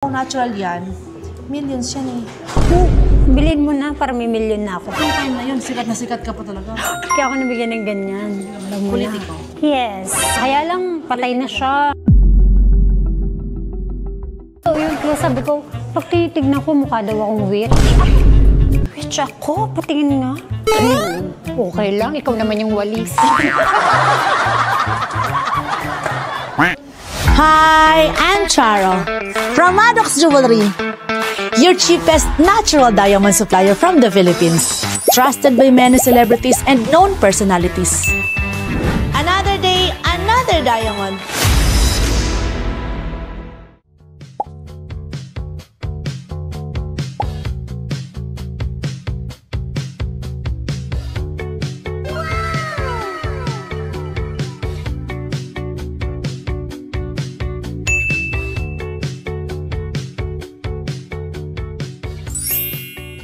Kung natural yan, millions yan eh. Bilhin mo na para may million na ako. Yung time na yun, sikat na sikat ka pa talaga. Kaya ako nabigyan ng ganyan. Alam mo na. Politiko. Yes. Kaya lang, patay na siya. So, yun, kaya sabi ko, pag tinitignan ko, mukha daw akong witch. Witch ako? Patingin nga. Okay lang, ikaw naman yung walis. Hi, I'm Charo from Maddox Jewelry, your cheapest natural diamond supplier from the Philippines, trusted by many celebrities and known personalities. Another day, another diamond.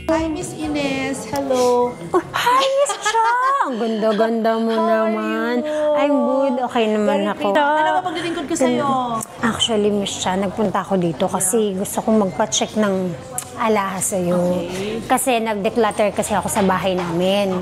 Hi, Miss Ines. Hello. Oh, hi, Miss Cha! Ang ganda-ganda mo naman. I'm good. Okay naman ako. Ano ba paglilingkod ko sa'yo? Actually, Miss Cha, nagpunta ako dito kasi gusto kong magpa-check ng alahas sa'yo. Okay. Kasi nag-declutter kasi ako sa bahay namin.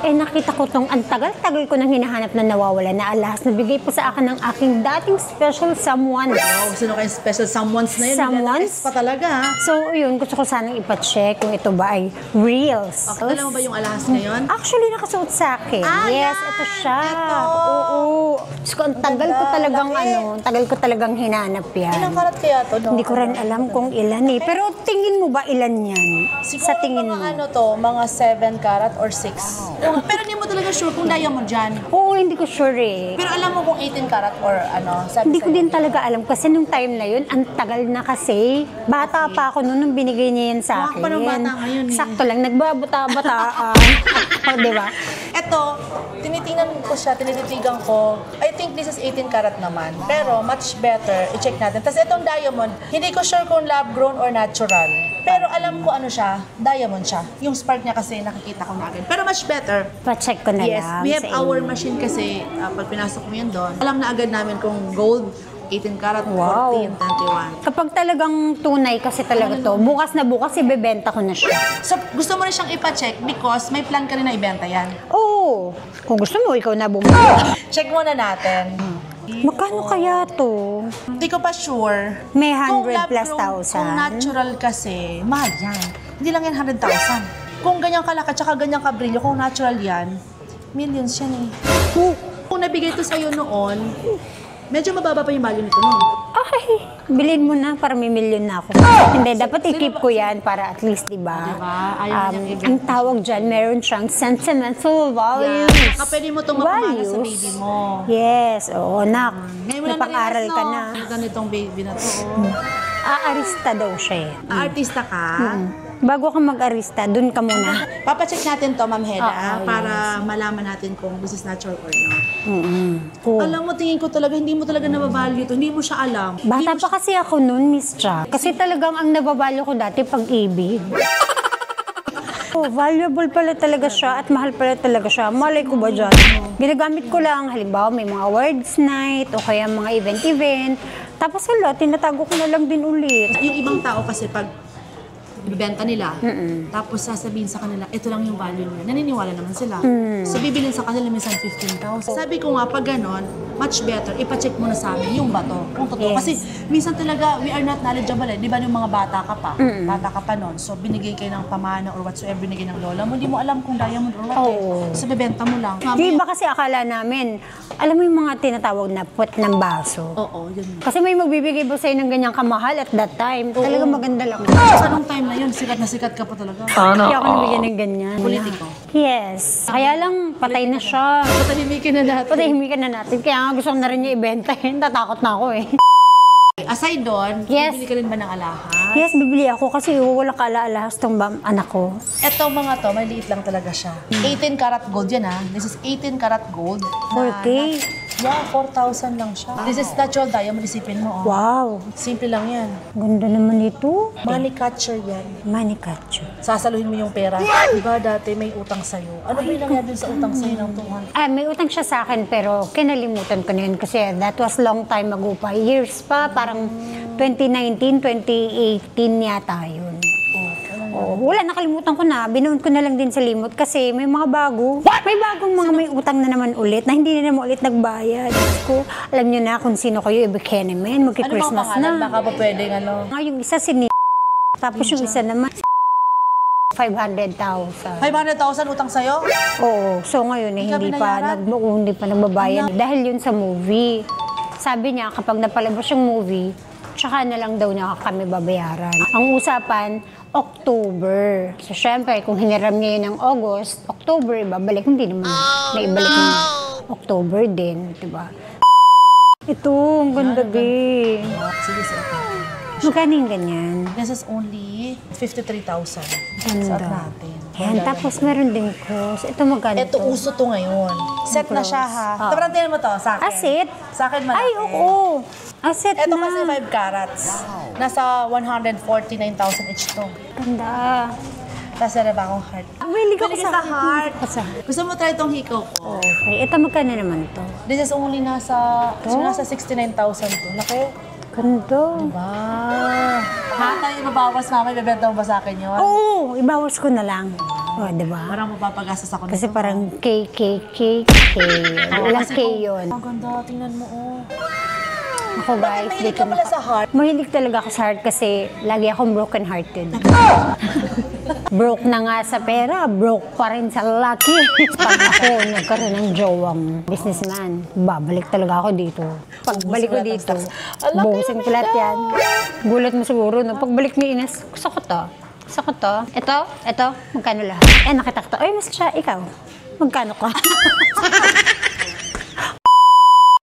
Eh, nakita ko tong ang tagal-tagal ko nang hinahanap na nawawala na alahas na bigay po sa akin ng aking dating special someone. Wow, sino kayong special someones na yun? Someones? Pa talaga, ha? So, yun, gusto ko sanang ipa-check kung ito ba ay reals. Okay, alam mo ba yung alahas ngayon? Actually, nakasuot sa akin. Yes, yan! ito siya. Ito! Oo. Diyos ko, ang tagal ko Ganda, talagang laki. tagal ko talagang hinanap yan. Ilang karat kaya to? No? Hindi ko rin alam kung ilan eh. Pero tingin mo ba ilan yan? Siguro Sa tingin mga mo? ano to, mga 7 karat or 6. Pero hindi mo talaga sure kung diamond dyan. Oo, hindi ko sure eh. Pero alam mo kung 18 karat or ano, sabi Hindi ko sa'yo. din talaga alam kasi nung time na yun, ang tagal na kasi. Bata pa ako noon nung binigay niya yan sa Mukha akin. pa ng bata ngayon eh. Sakto lang, nagbabata-bataan. Oh, di ba? Ito, tinitingnan ko siya, tinititigan ko. I think this is 18 karat naman. Pero much better, i-check natin. Tapos itong diamond, hindi ko sure kung lab grown or natural. Pero alam ko ano siya, diamond siya. Yung spark niya kasi nakikita ko na agad. Pero much better. Pa-check ko na Yes, lang we have sa our inyo. machine kasi pag pinasok mo yun doon, alam na agad namin kung gold, 18 karat, Wow. 14, 21. Kapag talagang tunay kasi talaga to, bukas na bukas ibebenta ko na siya. So, gusto mo rin siyang ipa-check because may plan ka rin na ibenta yan. Oo. Kung gusto mo, ikaw na bumili. Check muna natin. Magkano kaya to? Hindi ko pa sure. May Kung 100 lab plus grown, thousand. Kung natural kasi, mahal yan. Hindi lang yan 100,000. Kung ganyan kalaki, tsaka ganyan kabrilyo, kung natural yan, millions yan eh. Kung nabigay to sa'yo noon, medyo mababa pa yung value nito noon. Ay, bilhin mo na para may million na ako. Hindi, dapat i-keep ko yan para at least, di ba? Diba? Ayaw niyang i-ibenta. Ang tawag dyan, meron siyang sentimental values. Saka pwede mo itong mapamana sa baby mo. Yes, oo, nak. Ngayon mo May lang pang-aral ka na. Ganitong baby na to. Oh. Aarista daw siya eh. Artista ka. Bago ka mag-arista, dun ka muna. Papacheck natin to, Ma'am Heda, Oo, para malaman natin kung this is natural or not. Cool. Alam mo, tingin ko talaga, hindi mo talaga nababalyo to. Hindi mo siya alam. Bata pa kasi ako noon, Miss Cha. Kasi talagang ang nababalyo ko dati pag-ibig. Oh, valuable pala talaga siya at mahal pala talaga siya. Malay ko ba dyan? Ginagamit ko lang, halimbawa may mga awards night o kaya mga event-event. Tapos wala, tinatago ko na lang din ulit. Yung ibang tao kasi pag ibibenta nila, tapos sasabihin sa kanila, ito lang yung value nila. Naniniwala naman sila. So, bibilin sa kanila minsan 15,000. Sabi ko nga, pag ganon, much better, ipacheck mo na sa amin yung bato. Kung totoo. Yes. Kasi minsan talaga, we are not knowledgeable eh. Di ba yung mga bata ka pa? Bata ka pa nun. So, binigay kayo ng pamana or whatsoever binigay ng lola mo. Hindi mo alam kung diamond or what eh. So, bibenta mo lang. Di ba kasi akala namin, alam mo yung mga tinatawag na puwet ng baso? Oo, yun. Kasi may magbibigay ba sa'yo ng ganyang kamahal at that time? Talaga maganda lang. Sa nung time na yun, sikat ka pa talaga. Kaya ako nabigyan ng ganyan. Politiko. Yes. Kaya lang, patay na siya. Patahimikin na natin. Patahimikan na natin. Kaya nga gusto ko na rin niya ibenta. Tatakot na ako eh. Aside doon, Yes. bibili ka rin ba ng alahas? Yes, bibili ako kasi walang kaalahas tong anak ko. Ito mga to, maliit lang talaga siya. 18 karat gold yan ha. This is 18 karat gold. 4K. Yeah, 4,000 lang siya. This is natural diamond, isipin mo. Oh. Wow. Simple lang yan. Ganda naman ito. Money catcher yan. Money catcher. Sasaluhin mo yung pera. Diba dati may utang sa'yo? Ano ba yung nangyari dun sa utang sa'yo ng 200? May utang siya sa akin pero kinalimutan ko na yun kasi that was long time ago pa. Years pa, parang 2019, 2018 yata yun. Oh, wala, nakalimutan ko na. Binuon ko na lang din sa limot kasi may mga bago. May bagong mga may utang na naman ulit na hindi na naman ulit nagbayad. Diyos ko, alam nyo na kung sino kayo, Ibikenemen, Ano bang magki-Christmas pangalan? na. Baka pa pwedeng ano? Yung isa si tapos yung isa naman 500,000. 500,000 utang sa'yo? Oo. So ngayon Hindi ka hindi pa nagbabayad. Dahil yun sa movie. Sabi niya kapag napalabas yung movie, tsaka na lang daw na kami babayaran. Ang usapan, October. So syempre, kung hiniram niya yun ng August, October, ibabalik. Hindi naman. Naibalik ng October din, diba? Ito, ang ganda din. Sige, sige. Magkano yung ganyan? This is only 53,000. Ganda. Suot natin. Yan, tapos meron din cross. Ito magkano Ito, uso to ngayon. Set na siya, ha? Taparan tingnan mo to, sa akin. Set? Sa akin malaki. Ay, oo. Set Ito na. kasi 5 carats. Nasa 149,000 each to. Ganda. Tapos meron ba akong heart? Mahilig ako Mahilig ka sa heart. Sa Gusto mo try itong hikaw ko? Okay. Ito magkano naman to? This is only nasa 69,000 to. Laki. Ganda. Diba? Ha? Tayo mabawas mama, ibebenta mo ba sa akin yun? Oo, ibawas ko na lang. O, diba? Parang mapapagastos ako Kasi nito. parang K. Walang K yun. Ang ganda, tingnan mo, oh. Ako guys, Mahilig ka pala sa heart. Mahilig talaga ako sa heart kasi lagi akong broken hearted. Broke na nga sa pera, broke pa rin sa laki. Pag ako nagkaroon ng jowang businessman, babalik talaga ako dito. Pagbalik ko dito, buhusin ko lahat yan. Gulat mo siguro, no? Pagbalik ni Ines, gusto ko to. Gusto ko to. Ito, magkano lahat? Nakita ko to. Ay, mas siya, ikaw. Magkano ka?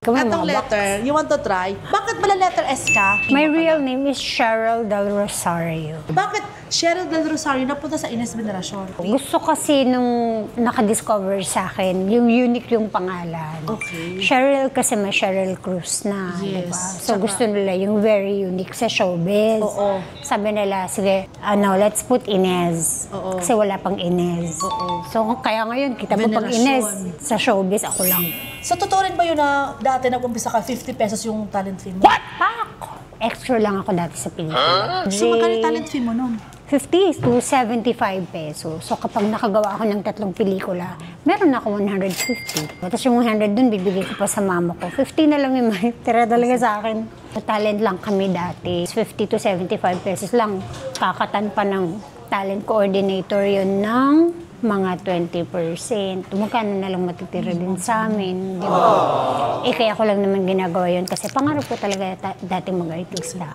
Etong letter, you want to try? Bakit pala letter S ka? My real name is Cheryl Del Rosario. Bakit Cheryl Del Rosario napunta sa Ines Veneracion? Gusto kasi nung nakadiscover sa akin, yung unique yung pangalan. Okay. Cheryl kasi may Cheryl Cruz na, Yes. diba? So gusto nila yung very unique sa showbiz. Oo. Sabi nila, sige, let's put Inez. Oo. Kasi wala pang Inez. Oo. So kaya ngayon, kita mo pang Veneracion. Inez sa showbiz, ako lang. So, totoo rin ba yun na dati nag-umpisa ka 50 pesos yung talent fee mo? Pak! Extra lang ako dati sa pelikula. So, magkano yung talent fee mo nun? 50 to 75 pesos. So kapag nakagawa ako ng 3 pelikula, meron ako 150. Tapos yung 100 dun, bibigay ko pa sa mama ko. 50 na lang yung may tira talaga sa akin. Talent lang kami dati. 50 to 75 pesos lang. Kakatan pa ng talent coordinator yun ng mga 20%. Magkano na lang matitira din sa amin, di ba? Kaya ko lang naman ginagawa yun kasi pangarap ko talaga dati mag-artista.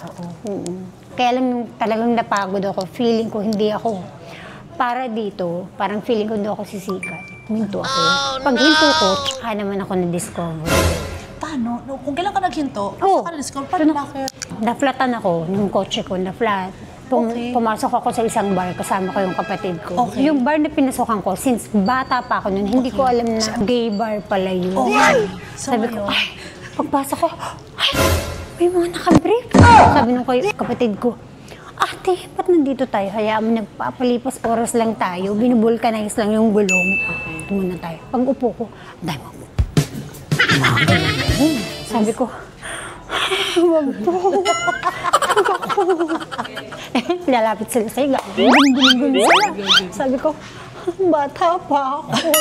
Kaya lang yung talagang napagod ako, feeling ko hindi ako para dito, parang feeling ko hindi ako sisikat. Hinto ako. Pag hinto ko, tsaka naman ako na-discover. Paano? Kung kailan ka naghinto, Oo. saka na-discover, paano bakit? Na-flatan ako, yung kotse ko na-flat. Pumasok ako sa isang bar, kasama ko yung kapatid ko. Okay. Yung bar na pinasokan ko, since bata pa ako nun, hindi ko alam na gay bar pala yun. Okay. So, Sabi ko, ngayon? ay, pagpasok ko, ay, may mga nakabrief. Sabi nung kapatid ko, ate, ba't nandito tayo? Hayaan mo, nagpapalipas oras lang tayo, binubulkanize lang yung gulong. Okay. Muna tayo. Pag upo ko, dahil mo. Sabi ko, wag po. Lalapit sila sa higa. Gun sila. Sabi ko, bata pa ako.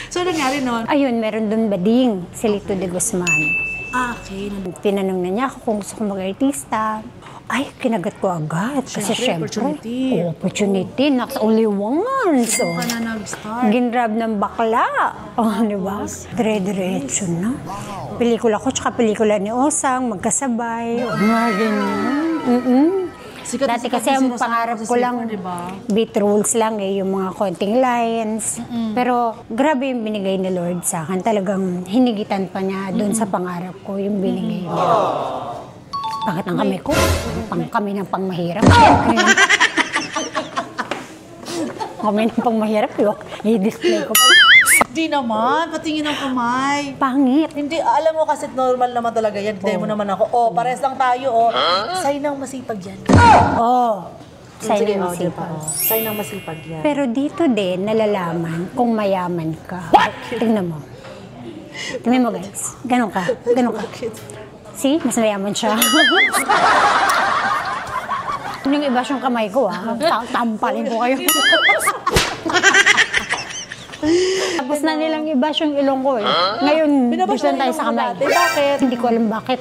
So, nangyari nun? Ayun, meron dun bading, si Lito de Guzman. Okay. Tinanong na niya ako kung gusto ko mag-artista. Ay, kinagat ko agad. Kasi syempre, opportunity. Knocks only once. So, Ka na nag-start. ginrab ng bakla. Di ba? Dire-diretso na. Pelikula ko, tsaka pelikula ni Osang, magkasabay. Mga ganyan. Sikat na Dati sikat kasi yung ang sinasama pangarap sa ko lang, cellphone, diba? beat rules lang yung mga konting lines. Pero grabe yung binigay ni Lord sa akin. Talagang hinigitan pa niya doon sa pangarap ko, yung binigay niya. Bakit ang kamay ko? Kami ng pangmahirap. Kami ng pangmahirap, i-display ko pa. Di naman, patingin ang kamay. Pangit. Hindi, alam mo kasi normal naman talaga yan. Demo naman ako. Oh, pares lang tayo, oh. Sign ng masipag yan. Oh. Sa'yo Sige, na oh, diba? masipag. Sign ng masipag yan. Pero dito din, nalalaman kung mayaman ka. Tingnan mo. Tingnan mo guys. Ganon ka. Ganon ka. See? Mas mayaman siya. Yung iba siyang kamay ko, tampalin ko kayo. Tapos na nilang iba siyang ilong ko eh. Ngayon, Binabash dito na tayo sa kamay. natin. Bakit? Hindi ko alam bakit.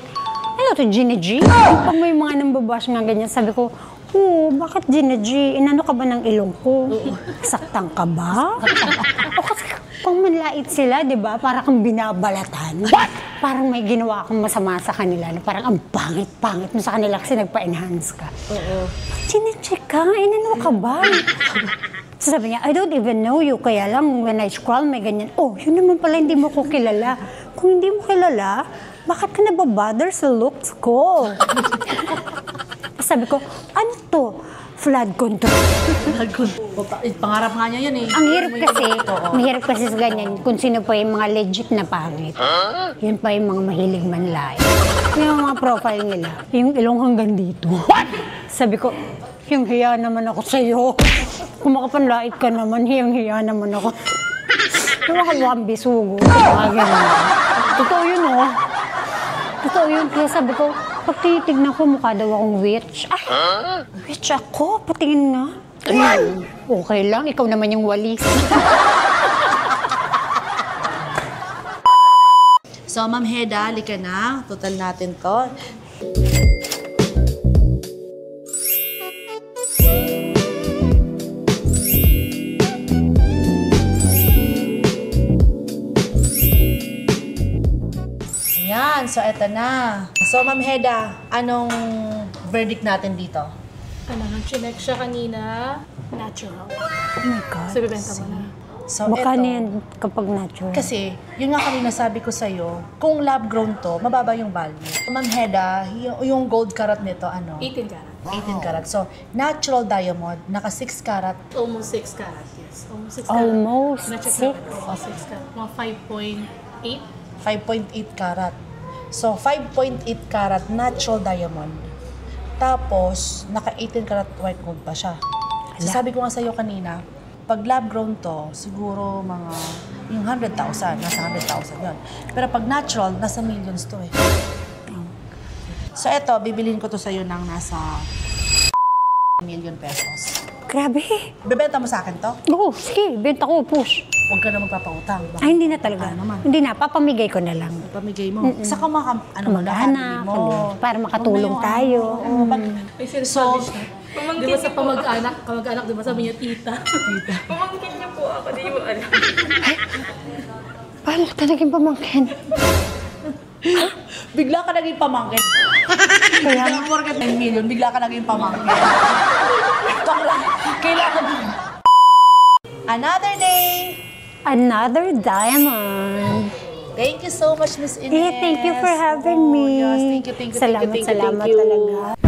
Ano to, Gina G? Pag may mga nambabash nga ganyan, sabi ko, bakit Gina G? Inano ka ba ng ilong ko? Saktan ka ba? O kasi pang manlait sila, di ba? Para kang binabalatan. Parang may ginawa akong masama sa kanila. Na parang ang pangit-pangit mo sa kanila kasi nagpa-enhance ka. Oo. Gina G ka? Inano ka ba? So sabi niya, I don't even know you. Kaya lang, when I scroll, may ganyan. Oh, yun naman pala, hindi mo ko kilala. Kung hindi mo kilala, bakit ka nababother sa looks ko? Sabi ko, ano to? Flood control. Pangarap nga niya yan eh. Ang hirap kasi sa ganyan, kung sino pa yung mga legit na pangit. Yun pa yung mga mahilig manlait. Yung mga profile nila, yung ilong hanggang dito. Sabi ko, yung hiya naman ako sa'yo. Kung makapanlait ka naman, hiyang-hiya naman ako. Yung makaluhang bisugo. Mga ganun. Totoo yun, oh. Totoo yun. Kaya sabi ko, pag tinitignan ko, mukha daw akong witch. Ay, witch ako? Patingin nga. Ay, okay lang. Ikaw naman yung walis. So, Ma'am Heda, halika na. Total natin to. Yan, so eto na. So, Ma'am Heda, anong verdict natin dito? Ano, nang chinek siya kanina, natural. Oh my God. So, bibenta mo na. So, Baka eto. yan kapag natural. Kasi, yun nga kanina sabi ko sa'yo, kung lab-grown to, mababa yung value. Ma'am Heda, yung gold carat nito, ano? 18 karat. 18 karat. So, natural diamond, naka 6 karat. Almost 6 karat, yes. Almost 6 karat. Almost Na-check 6. namin. Almost 6 karat. Mga 5.8. 5.8 karat. So, 5.8 karat natural diamond. Tapos, naka 18 karat white gold pa siya. So, sabi ko nga sa'yo kanina, pag lab-grown to, siguro mga yung 100,000, nasa 100,000 yun. Pero pag natural, nasa millions to eh. So, eto, bibilhin ko to sa'yo ng nasa million pesos. Grabe. Bebenta mo sa akin to? Oo, sige. Benta ko, push. Huwag ka na magpapautang. Bakit? Ay, hindi na talaga. Ano naman? Hindi na. Papamigay ko na lang. Pamigay mo. Saka mga Mag-anak, mo. para makatulong tayo. May sinasabi siya. Di ba sa kamag-anak, di ba sabi niya tita? Tita. Pamangkin niya po ako, di mo alam. Paano ka naging pamangkin? Bigla ka naging pamangkin. Kaya Kaya porket 9 million, bigla ka naging pamangkin. Kailangan. Another day. another diamond. Thank you so much, Miss Ines. Thank you for having me. Yes, thank you. Salamat talaga.